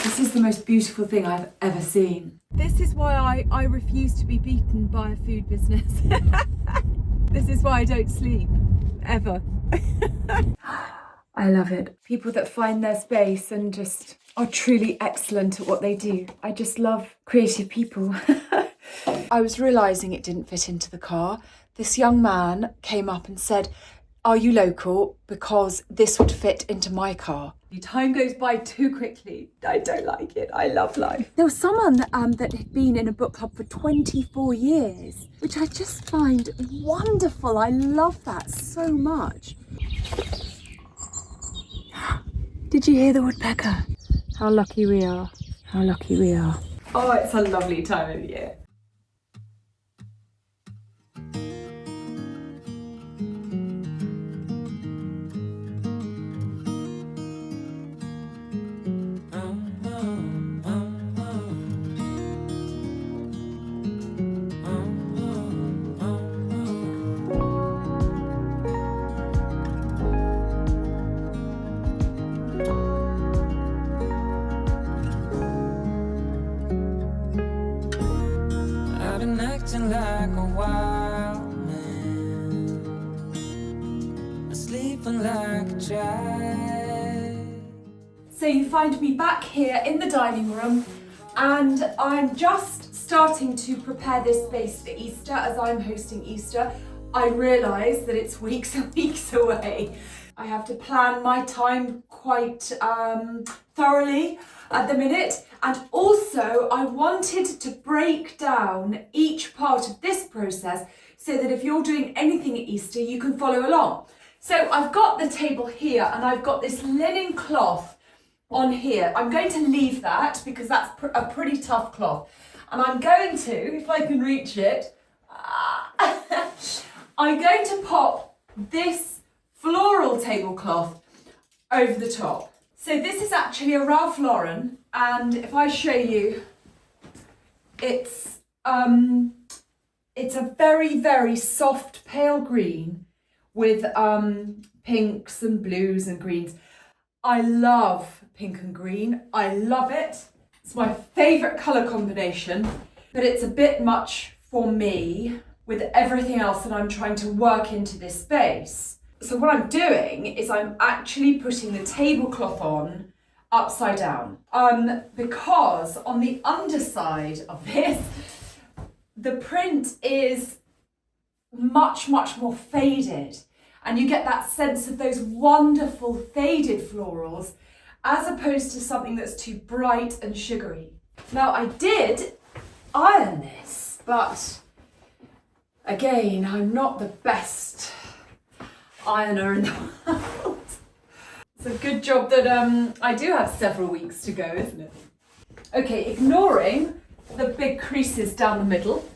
This is the most beautiful thing I've ever seen. This is why I refuse to be beaten by a food business. This is why I don't sleep, ever. I love it. People that find their space and just are truly excellent at what they do. I just love creative people. I was realising it didn't fit into the car. This young man came up and said, "Are you local? Because this would fit into my car." Time goes by too quickly. I don't like it. I love life. There was someone that had been in a book club for 24 years, which I just find wonderful. I love that so much. Did you hear the woodpecker? How lucky we are. How lucky we are. Oh, it's a lovely time of year. Like a wild man, sleeping like a child. So you find me back here in the dining room, and I'm just starting to prepare this space for Easter. As I'm hosting Easter, I realise that it's weeks and weeks away. I have to plan my time quite thoroughly at the minute, and also I wanted to break down each part of this process so that if you're doing anything at Easter you can follow along. So I've got the table here and I've got this linen cloth on here. I'm going to leave that because that's a pretty tough cloth, and I'm going to, if I can reach it, I'm going to pop this floral tablecloth over the top. So this is actually a Ralph Lauren, and if I show you, it's a very, very soft pale green with pinks and blues and greens. I love pink and green. I love it. It's my favourite colour combination, but it's a bit much for me with everything else that I'm trying to work into this space. So what I'm doing is I'm actually putting the tablecloth on upside down, because on the underside of this, the print is much, much more faded, and you get that sense of those wonderful faded florals as opposed to something that's too bright and sugary. Now I did iron this, but again, I'm not the best ironer in the world. It's a good job that I do have several weeks to go, isn't it? Okay, ignoring the big creases down the middle,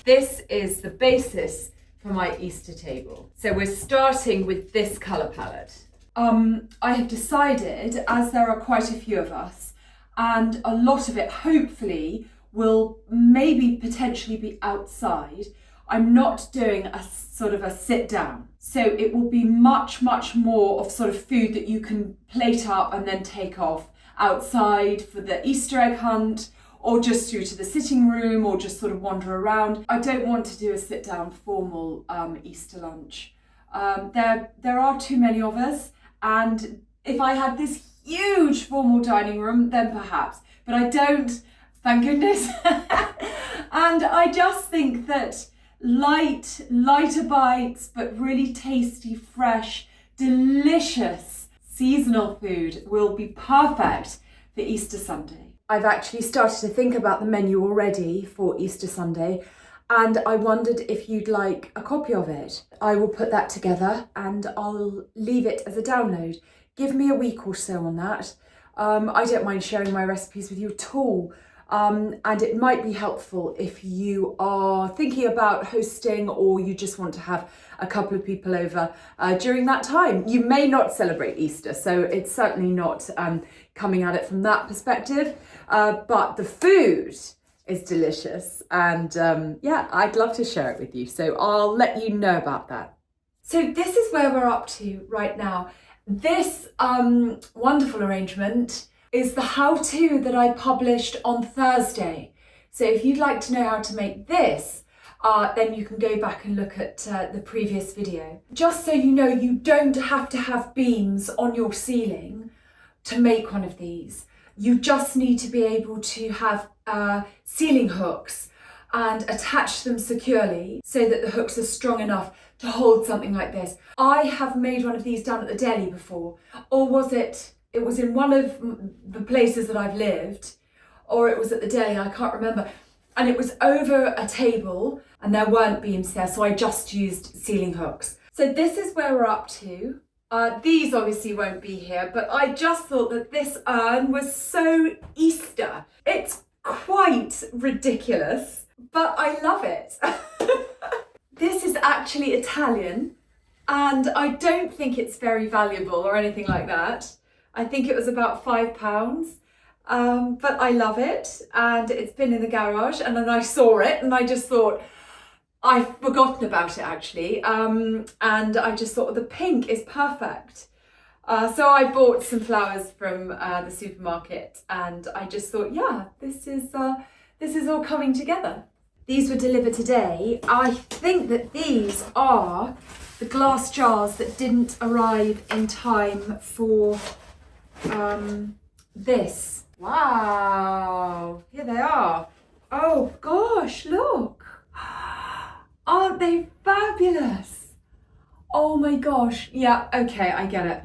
this is the basis for my Easter table. So we're starting with this colour palette. I have decided, as there are quite a few of us, and a lot of it hopefully will maybe potentially be outside, I'm not doing a sort of a sit down. So it will be much, much more of sort of food that you can plate up and then take off outside for the Easter egg hunt, or just through to the sitting room, or just sort of wander around. I don't want to do a sit down formal Easter lunch. There are too many of us, and if I had this huge formal dining room, then perhaps, but I don't, thank goodness. And I just think that lighter bites, but really tasty, fresh, delicious seasonal food will be perfect for Easter Sunday. I've actually started to think about the menu already for Easter Sunday, and I wondered if you'd like a copy of it. I will put that together and I'll leave it as a download. Give me a week or so on that. I don't mind sharing my recipes with you at all. And it might be helpful if you are thinking about hosting, or you just want to have a couple of people over during that time. You may not celebrate Easter, so it's certainly not coming at it from that perspective, but the food is delicious, and yeah, I'd love to share it with you, so I'll let you know about that. So this is where we're up to right now. This wonderful arrangement is the how-to that I published on Thursday. So if you'd like to know how to make this, then you can go back and look at the previous video. Just so you know, you don't have to have beams on your ceiling to make one of these. You just need to be able to have ceiling hooks and attach them securely so that the hooks are strong enough to hold something like this. I have made one of these down at the Deli before, or was it was in one of the places that I've lived, or it was at the Deli, I can't remember. And it was over a table and there weren't beams there, so I just used ceiling hooks. So this is where we're up to. These obviously won't be here, but I just thought that this urn was so Easter. It's quite ridiculous, but I love it. This is actually Italian, and I don't think it's very valuable or anything like that. I think it was about £5. But I love it, and it's been in the garage, and then I saw it and I just thought, I've forgotten about it actually, and I just thought the pink is perfect. So I bought some flowers from the supermarket, and I just thought, yeah, this is all coming together. These were delivered today. I think that these are the glass jars that didn't arrive in time for this. Wow, here they are. Oh gosh, look. Aren't they fabulous? Oh my gosh. Yeah, okay, I get it.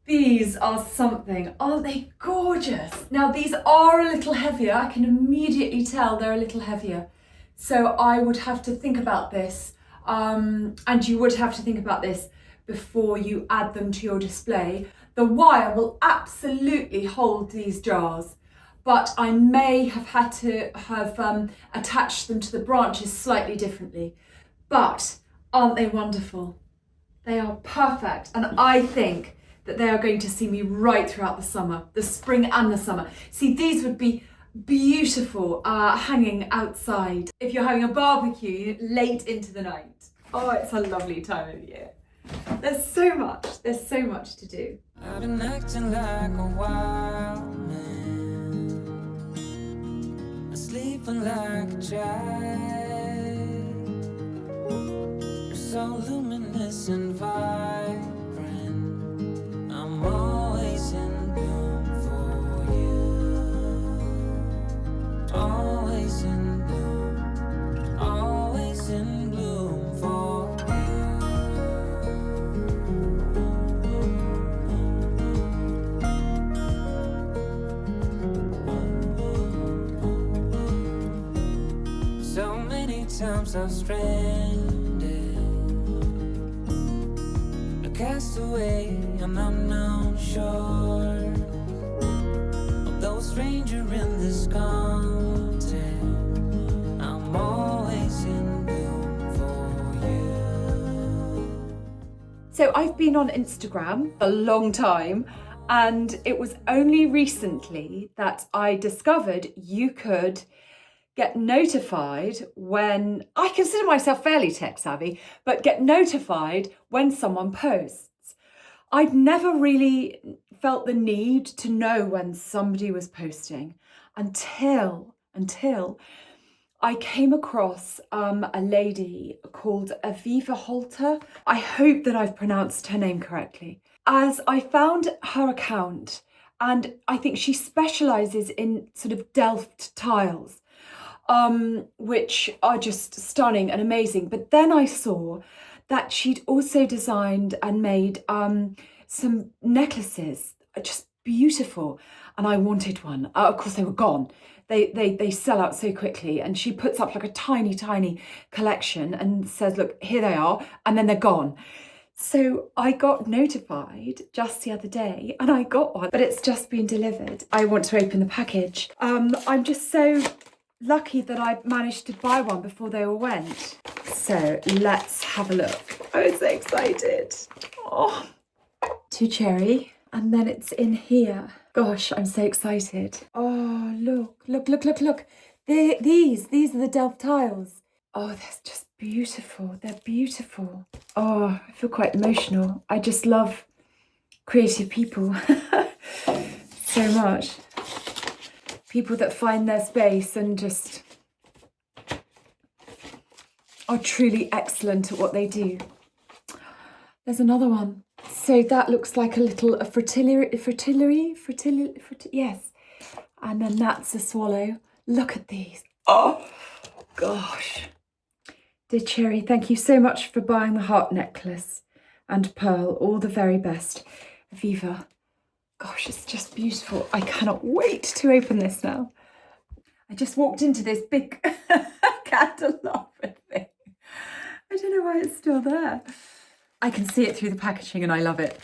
These are something. Aren't they gorgeous? Now these are a little heavier. I can immediately tell they're a little heavier. So I would have to think about this. And you would have to think about this before you add them to your display. The wire will absolutely hold these jars, but I may have had to have attached them to the branches slightly differently. But aren't they wonderful? They are perfect, and I think that they are going to see me right throughout the summer, the spring and the summer. See, these would be beautiful hanging outside if you're having a barbecue late into the night. Oh, it's a lovely time of year. There's so much to do. I've been acting like a wild man, sleeping like a child. You're so luminous and vibrant. I'm always in bloom for you. Always in bloom. Always in bloom for you. So many times I've stranded, a castaway on unknown shore, although a stranger in this continent, I'm always in bloom for you. So I've been on Instagram a long time, and it was only recently that I discovered you could get notified when, I consider myself fairly tech savvy, but get notified when someone posts. I'd never really felt the need to know when somebody was posting until I came across a lady called Aviva Holter. I hope that I've pronounced her name correctly. As I found her account, and I think she specialises in sort of Delft tiles, which are just stunning and amazing. But then I saw that she'd also designed and made some necklaces, just beautiful, and I wanted one. Of course, they were gone. They sell out so quickly, and she puts up like a tiny collection and says, look, here they are, and then they're gone. So I got notified just the other day, and I got one, but it's just been delivered. I want to open the package. I'm just so lucky that I managed to buy one before they all went. So let's have a look. I'm so excited. Oh, to cherry, and then it's in here. Gosh, I'm so excited. Oh, look. These are the Delft tiles. Oh, they're just beautiful. They're beautiful. Oh, I feel quite emotional. I just love creative people. so much. People that find their space and just are truly excellent at what they do. There's another one. So that looks like a little fritillary, yes. And then that's a swallow. Look at these. Oh, gosh. Dear Cherry, thank you so much for buying the heart necklace and pearl. All the very best. Aviva. Gosh, it's just beautiful. I cannot wait to open this now. I just walked into this big candelabra thing. I don't know why it's still there. I can see it through the packaging and I love it.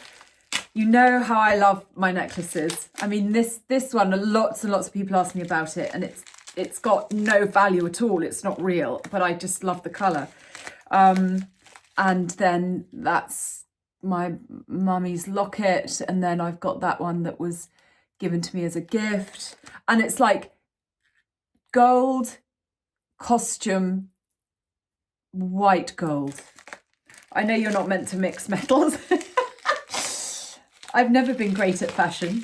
You know how I love my necklaces. I mean, this one, lots and lots of people ask me about it, and it's got no value at all. It's not real, but I just love the colour. And then that's my mummy's locket, and then I've got that one that was given to me as a gift, and it's like gold costume, white gold. I know you're not meant to mix metals. I've never been great at fashion.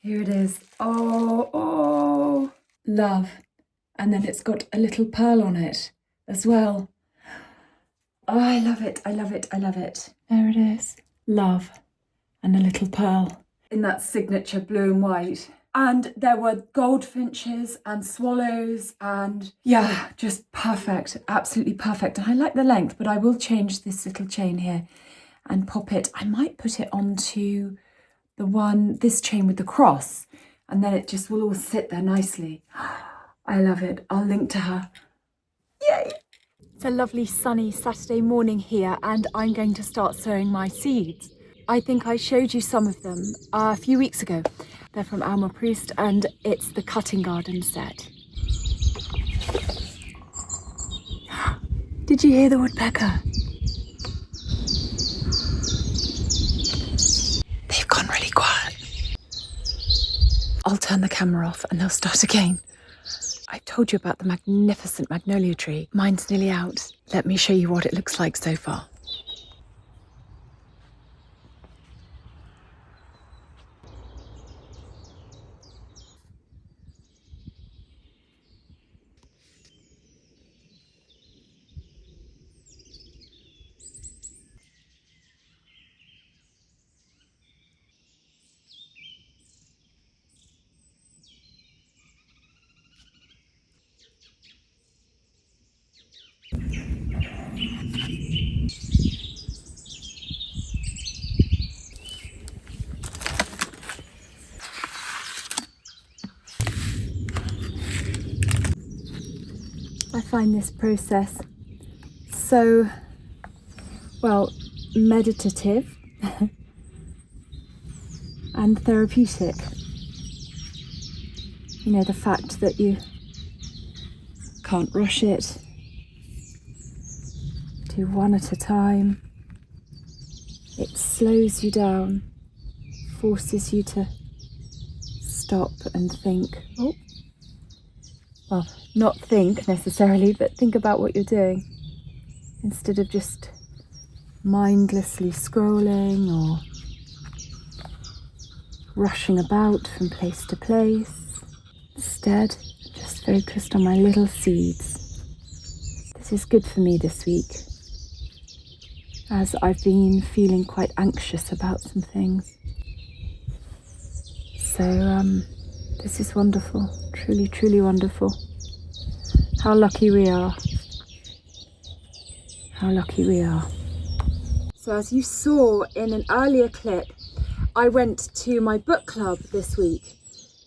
Here it is. Oh, love. And then it's got a little pearl on it as well. Oh, I love it. I love it. I love it. There it is. Love. And a little pearl in that signature blue and white. And there were goldfinches and swallows and yeah, just perfect. Absolutely perfect. And I like the length, but I will change this little chain here and pop it. I might put it onto this chain with the cross, and then it just will all sit there nicely. I love it. I'll link to her. Yay! It's a lovely sunny Saturday morning here, and I'm going to start sowing my seeds. I think I showed you some of them a few weeks ago. They're from Alma Priest, and it's the cutting garden set. Did you hear the woodpecker? They've gone really quiet. I'll turn the camera off and they'll start again. I told you about the magnificent magnolia tree. Mine's nearly out. Let me show you what it looks like so far. I find this process so, well, meditative and therapeutic. You know, the fact that you can't rush it, do one at a time. It slows you down, forces you to stop and think. Oh, well, not think necessarily, but think about what you're doing instead of just mindlessly scrolling or rushing about from place to place. Instead, just focused on my little seeds. This is good for me this week, as I've been feeling quite anxious about some things. So this is wonderful, truly, truly wonderful. How lucky we are. How lucky we are. So as you saw in an earlier clip, I went to my book club this week.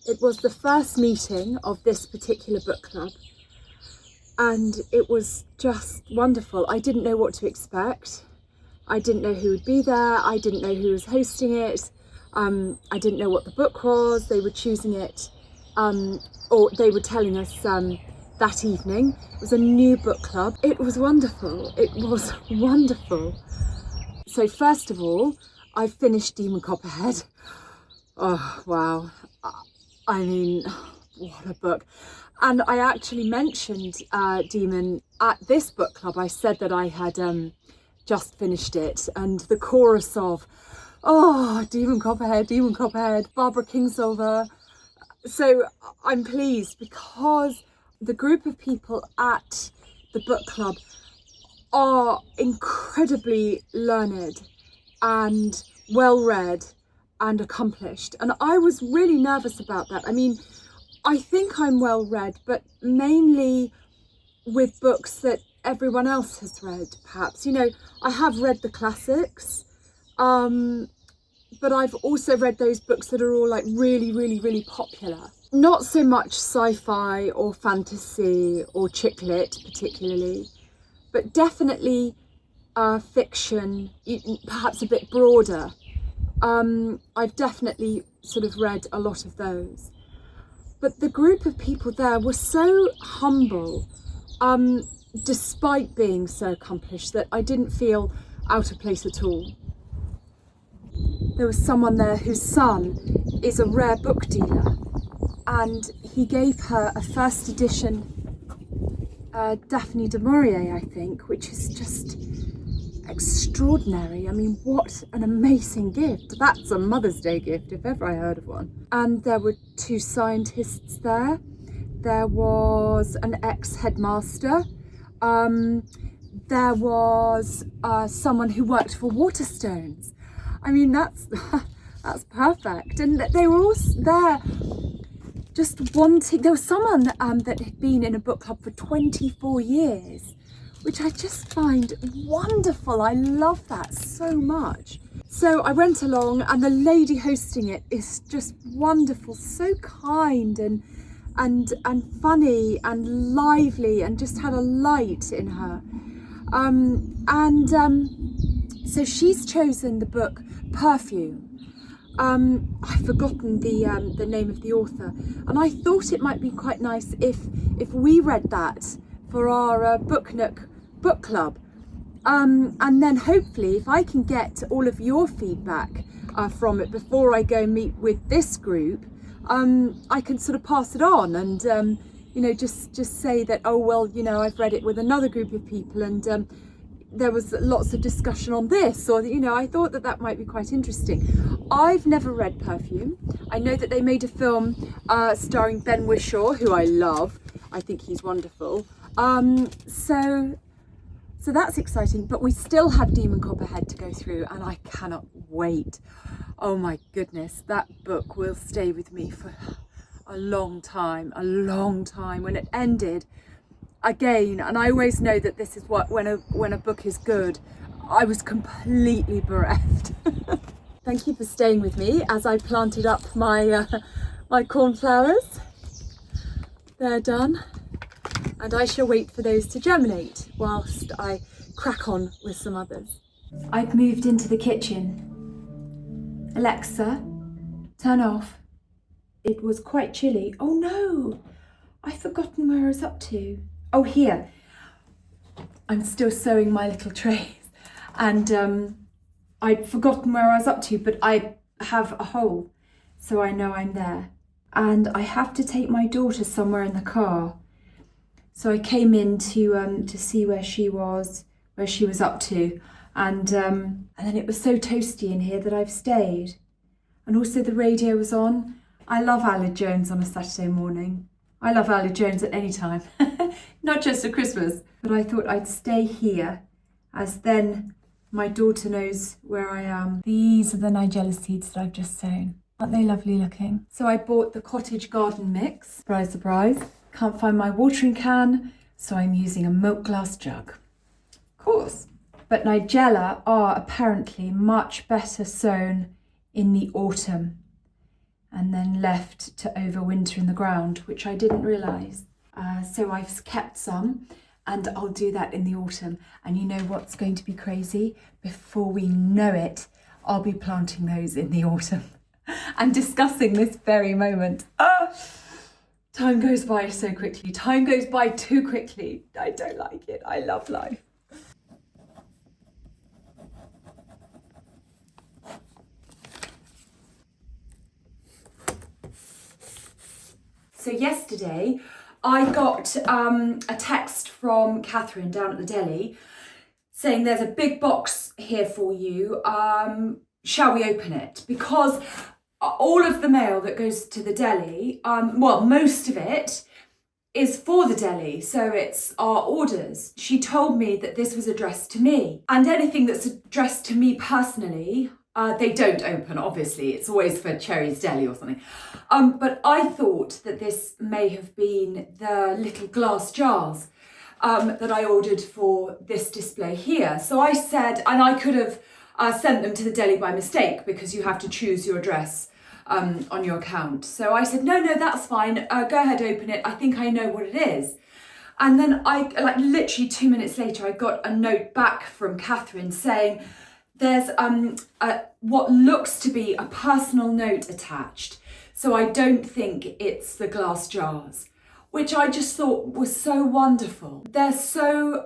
It was the first meeting of this particular book club, and it was just wonderful. I didn't know what to expect. I didn't know who would be there. I didn't know who was hosting it. I didn't know what the book was. They were choosing it, or they were telling us that evening. It was a new book club. It was wonderful. It was wonderful. So first of all, I finished Demon Copperhead. Oh, wow. I mean, what a book. And I actually mentioned Demon at this book club. I said that I had just finished it, and the chorus of, Oh, Demon Copperhead, Barbara Kingsolver. So I'm pleased because the group of people at the book club are incredibly learned and well read and accomplished. And I was really nervous about that. I mean, I think I'm well read, but mainly with books that everyone else has read, perhaps. You know, I have read the classics, but I've also read those books that are all like really, really, really popular. Not so much sci-fi or fantasy or chick lit particularly, but definitely fiction, perhaps a bit broader. I've definitely sort of read a lot of those. But the group of people there were so humble, despite being so accomplished, that I didn't feel out of place at all. There was someone there whose son is a rare book dealer, and he gave her a first edition Daphne du Maurier, I think, which is just extraordinary. I mean, what an amazing gift. That's a Mother's Day gift, if ever I heard of one. And there were 2 scientists there. There was an ex-headmaster. There was someone who worked for Waterstones. I mean, that's perfect. And they were all there just wanting. There was someone that had been in a book club for 24 years, which I just find wonderful. I love that so much. So I went along, and the lady hosting it is just wonderful, so kind and funny and lively, and just had a light in her. So she's chosen the book Perfume. I've forgotten the name of the author, and I thought it might be quite nice if we read that for our Book Nook book club, and then hopefully if I can get all of your feedback from it before I go meet with this group, I can sort of pass it on and you know, just say that, oh well, you know, I've read it with another group of people, and there was lots of discussion on this, or, you know, I thought that might be quite interesting. I've never read Perfume. I know that they made a film starring Ben Whishaw, who I love. I think he's wonderful. So that's exciting, but we still have Demon Copperhead to go through, and I cannot wait. Oh my goodness, that book will stay with me for a long time. When it ended, again, and I always know that this is what, when a book is good, I was completely bereft. Thank you for staying with me as I planted up my my cornflowers. They're done, and I shall wait for those to germinate whilst I crack on with some others. I've moved into the kitchen. Alexa, turn off. It was quite chilly. Oh no, I've forgotten where I was up to. Oh, here. I'm still sewing my little trays, and I'd forgotten where I was up to, but I have a hole, so I know I'm there. And I have to take my daughter somewhere in the car. So I came in to see where she was up to, and then it was so toasty in here that I've stayed. And also the radio was on. I love Aled Jones on a Saturday morning. I love Aled Jones at any time, not just at Christmas. But I thought I'd stay here, as then my daughter knows where I am. These are the Nigella seeds that I've just sown. Aren't they lovely looking? So I bought the Cottage garden mix. Surprise, surprise. Can't find my watering can, so I'm using a milk glass jug. Of course. But Nigella are apparently much better sown in the autumn and then left to overwinter in the ground, which I didn't realise. So I've kept some, and I'll do that in the autumn. And you know what's going to be crazy? Before we know it, I'll be planting those in the autumn and discussing this very moment. Time goes by so quickly. Time goes by too quickly. I don't like it. I love life. So yesterday I got a text from Catherine down at the Deli saying there's a big box here for you shall we open it? Because all of the mail that goes to the deli, well, most of it is for the deli, so it's our orders. She told me that this was addressed to me, and anything that's addressed to me personally, they don't open, obviously. It's always for Cherry's Deli or something. But I thought that this may have been the little glass jars that I ordered for this display here. So I said, and I could have sent them to the deli by mistake because you have to choose your address on your account. So I said, no, that's fine. Go ahead, open it. I think I know what it is. And then like literally 2 minutes later, I got a note back from Catherine saying, there's what looks to be a personal note attached. So I don't think it's the glass jars, which I just thought was so wonderful. They're so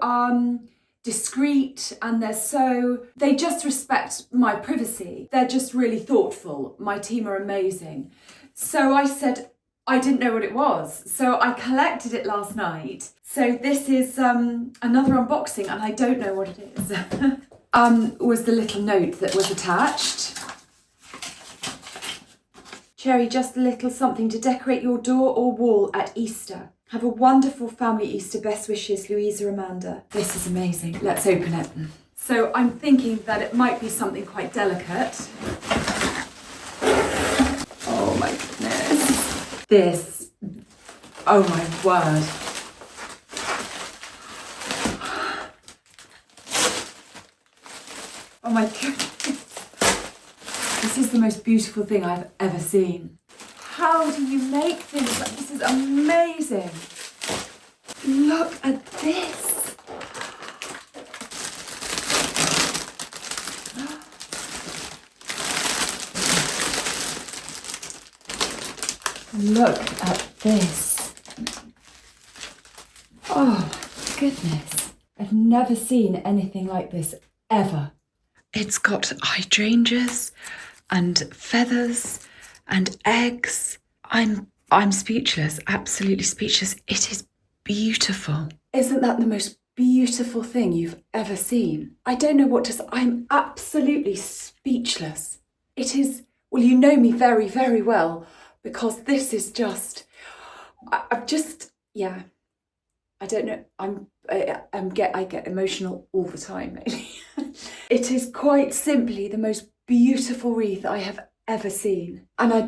discreet, and they just respect my privacy. They're just really thoughtful. My team are amazing. So I said, I didn't know what it was. So I collected it last night. So this is another unboxing, and I don't know what it is. Was the little note that was attached. Cherry, just a little something to decorate your door or wall at Easter. Have a wonderful family Easter. Best wishes, Louisa Amanda. This is amazing. Let's open it. So I'm thinking that it might be something quite delicate. Oh my goodness. This, oh my word. Oh my goodness. This is the most beautiful thing I've ever seen. How do you make this? This is amazing. Look at this. Look at this. Oh my goodness. I've never seen anything like this ever. It's got hydrangeas and feathers and eggs. I'm speechless, absolutely speechless. It is beautiful. Isn't that the most beautiful thing you've ever seen? I don't know what to say. I'm absolutely speechless. It is, well, you know me very, very well, because this is just, I don't know. I get emotional all the time, really. It is quite simply the most beautiful wreath I have ever seen. And I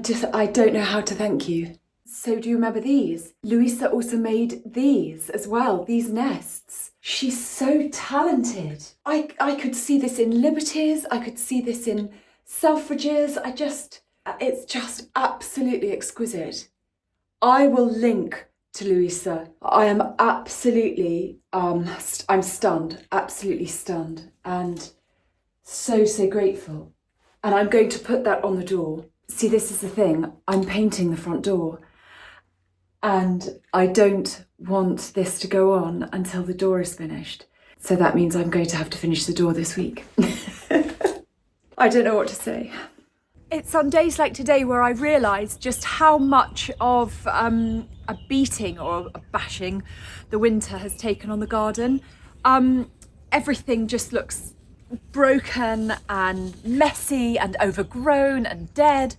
don't know how to thank you. So do you remember these? Louisa also made these as well, these nests. She's so talented. I could see this in Liberties. I could see this in Selfridges. It's just absolutely exquisite. I will link to Louisa. I am absolutely, I'm stunned, absolutely stunned, and so grateful. And I'm going to put that on the door. See, this is the thing, I'm painting the front door, and I don't want this to go on until the door is finished. So that means I'm going to have to finish the door this week. I don't know what to say. It's on days like today where I realise just how much of a beating or a bashing the winter has taken on the garden. Everything just looks broken and messy and overgrown and dead.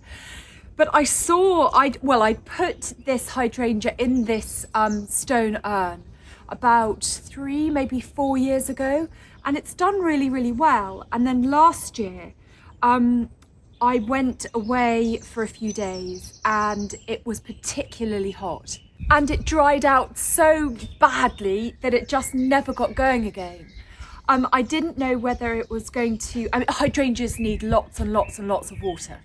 But I'd put this hydrangea in this stone urn about 3, maybe 4 years ago, and it's done really, really well. And then last year, I went away for a few days and it was particularly hot, and it dried out so badly that it just never got going again. I didn't know whether it was going to, hydrangeas need lots and lots and lots of water.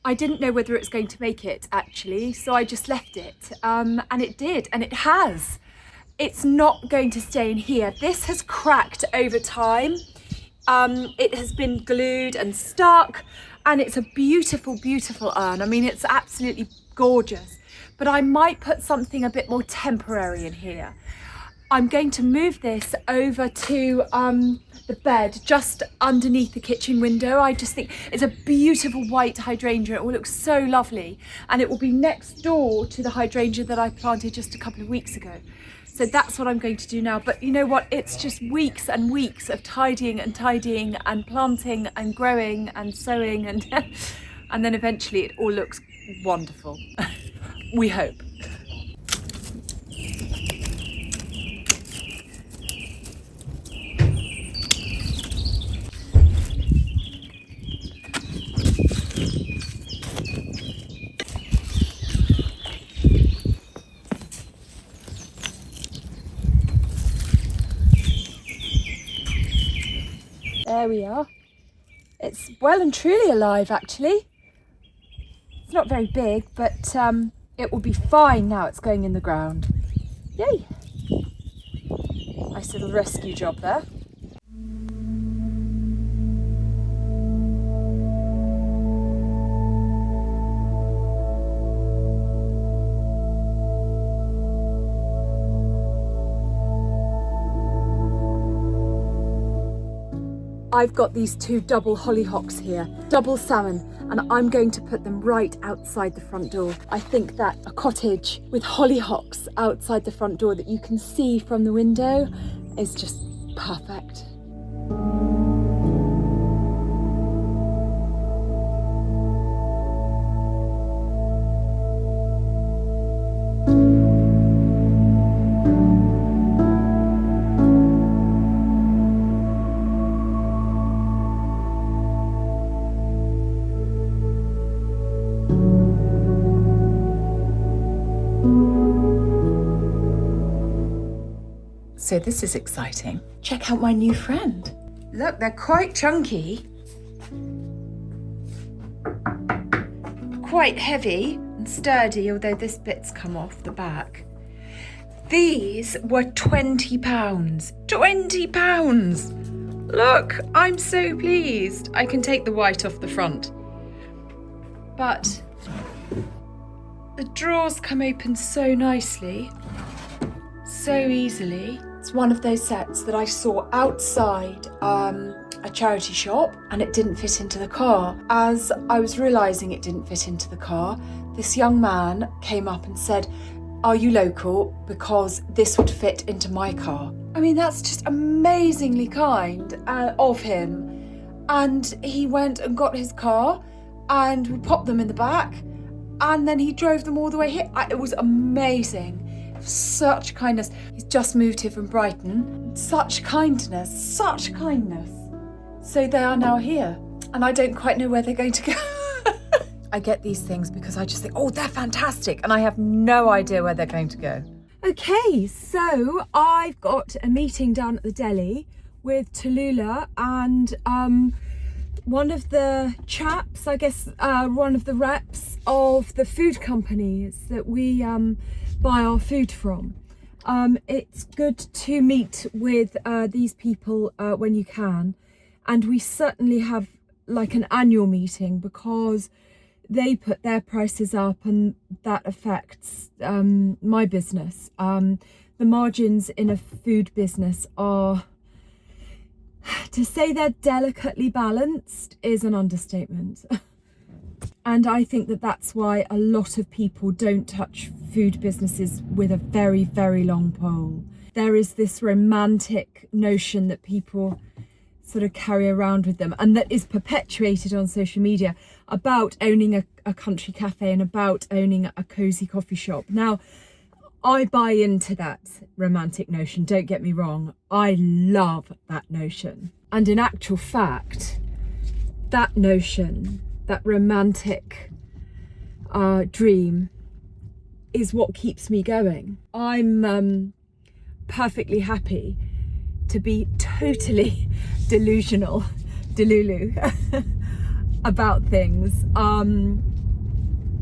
I didn't know whether it was going to make it actually, so I just left it, and it did, and it has. It's not going to stay in here. This has cracked over time. It has been glued and stuck, and it's a beautiful, beautiful urn. I mean, it's absolutely gorgeous, but I might put something a bit more temporary in here. I'm going to move this over to the bed just underneath the kitchen window. I just think it's a beautiful white hydrangea. It will look so lovely, and it will be next door to the hydrangea that I planted just a couple of weeks ago. So that's what I'm going to do now. But you know what? It's just weeks and weeks of tidying and planting and growing and sowing and and then eventually it all looks wonderful. We hope. There we are. It's well and truly alive, actually. It's not very big, but it will be fine now it's going in the ground. Yay! Nice little rescue job there. I've got these two double hollyhocks here, double salmon, and I'm going to put them right outside the front door. I think that a cottage with hollyhocks outside the front door that you can see from the window is just perfect. So this is exciting. Check out my new friend. Look, they're quite chunky, quite heavy and sturdy, although this bit's come off the back. These were £20. £20! Look, I'm so pleased. I can take the white off the front. But the drawers come open so nicely, so easily. It's one of those sets that I saw outside a charity shop and it didn't fit into the car. As I was realising it didn't fit into the car, this young man came up and said, "Are you local? Because this would fit into my car." I mean, that's just amazingly kind of him. And he went and got his car and we popped them in the back and then he drove them all the way here. It was amazing. Such kindness. He's just moved here from Brighton. Such kindness, such kindness. So they are now here and I don't quite know where they're going to go. I get these things because I just think, oh, they're fantastic, and I have no idea where they're going to go. Okay, so I've got a meeting down at the Deli with Tallulah and one of the chaps, I guess one of the reps of the food companies that we buy our food from. It's good to meet with these people when you can, and we certainly have like an annual meeting because they put their prices up and that affects my business. The margins in a food business are, to say they're delicately balanced is an understatement. And I think that that's why a lot of people don't touch food businesses with a very, very long pole. There is this romantic notion that people sort of carry around with them and that is perpetuated on social media about owning a country cafe and about owning a cosy coffee shop. Now, I buy into that romantic notion, don't get me wrong. I love that notion. And in actual fact, that notion, that romantic dream is what keeps me going. I'm perfectly happy to be totally delulu about things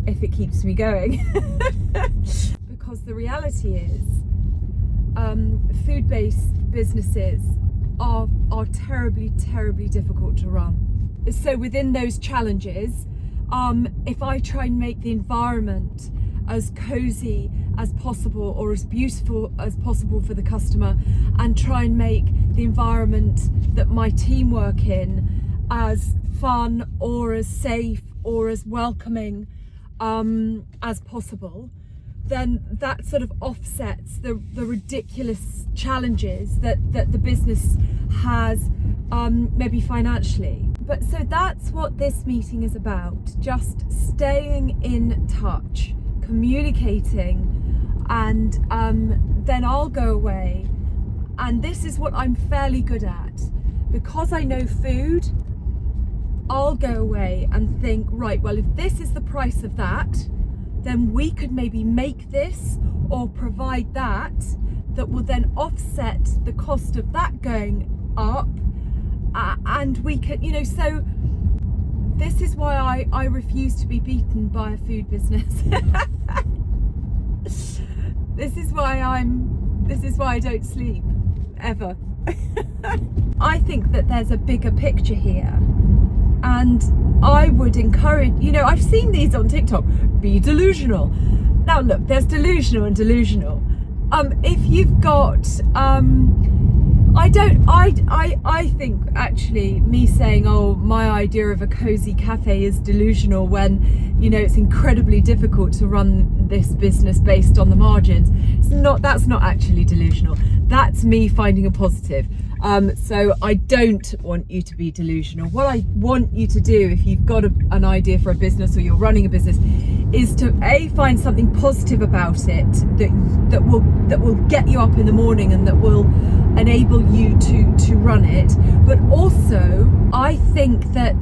if it keeps me going. Because the reality is food-based businesses are terribly difficult to run. So within those challenges, if I try and make the environment as cozy as possible or as beautiful as possible for the customer, and try and make the environment that my team work in as fun or as safe or as welcoming as possible, then that sort of offsets the ridiculous challenges that the business has, maybe financially. But so that's what this meeting is about, just staying in touch, communicating, and then I'll go away. And this is what I'm fairly good at. Because I know food, I'll go away and think, right, well, if this is the price of that, then we could maybe make this or provide that will then offset the cost of that going up. And we could, so this is why I refuse to be beaten by a food business. This is why I don't sleep, ever. I think that there's a bigger picture here. And I would encourage, I've seen these on TikTok, be delusional. Now look, there's delusional and delusional. If you've got, I think actually me saying, oh, my idea of a cozy cafe is delusional when, it's incredibly difficult to run this business based on the margins. That's not actually delusional. That's me finding a positive. So I don't want you to be delusional. What I want you to do, if you've got an idea for a business or you're running a business, is to find something positive about it that will get you up in the morning and that will enable you to run it. But also, I think that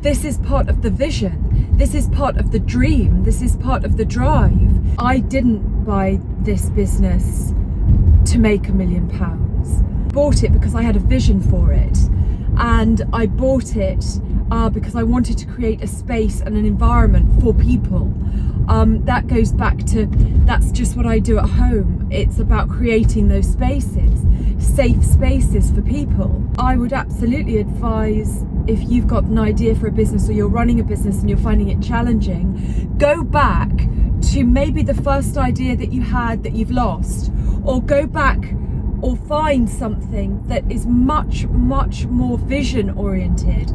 this is part of the vision. This is part of the dream. This is part of the drive. I didn't buy this business to make £1 million. Bought it because I had a vision for it, and I bought it because I wanted to create a space and an environment for people. That goes back to, that's just what I do at home. It's about creating those spaces, safe spaces for people. I would absolutely advise, if you've got an idea for a business or you're running a business and you're finding it challenging, go back to maybe the first idea that you had that you've lost, or go back or find something that is much, much more vision oriented,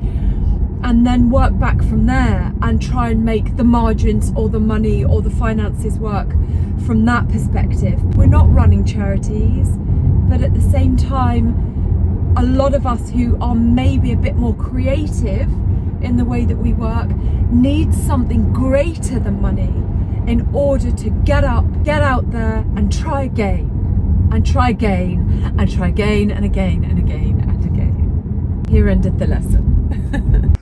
and then work back from there and try and make the margins or the money or the finances work from that perspective. We're not running charities, but at the same time, a lot of us who are maybe a bit more creative in the way that we work need something greater than money in order to get out there and try again. And try again, and try again, and again, and again, and again. Here ended the lesson.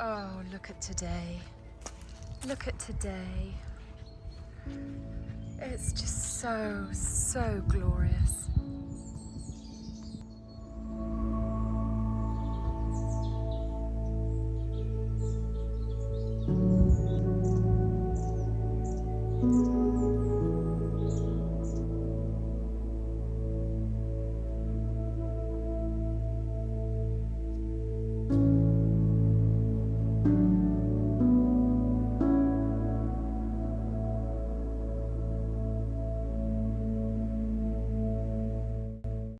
Oh, look at today. Look at today. It's just so, so glorious.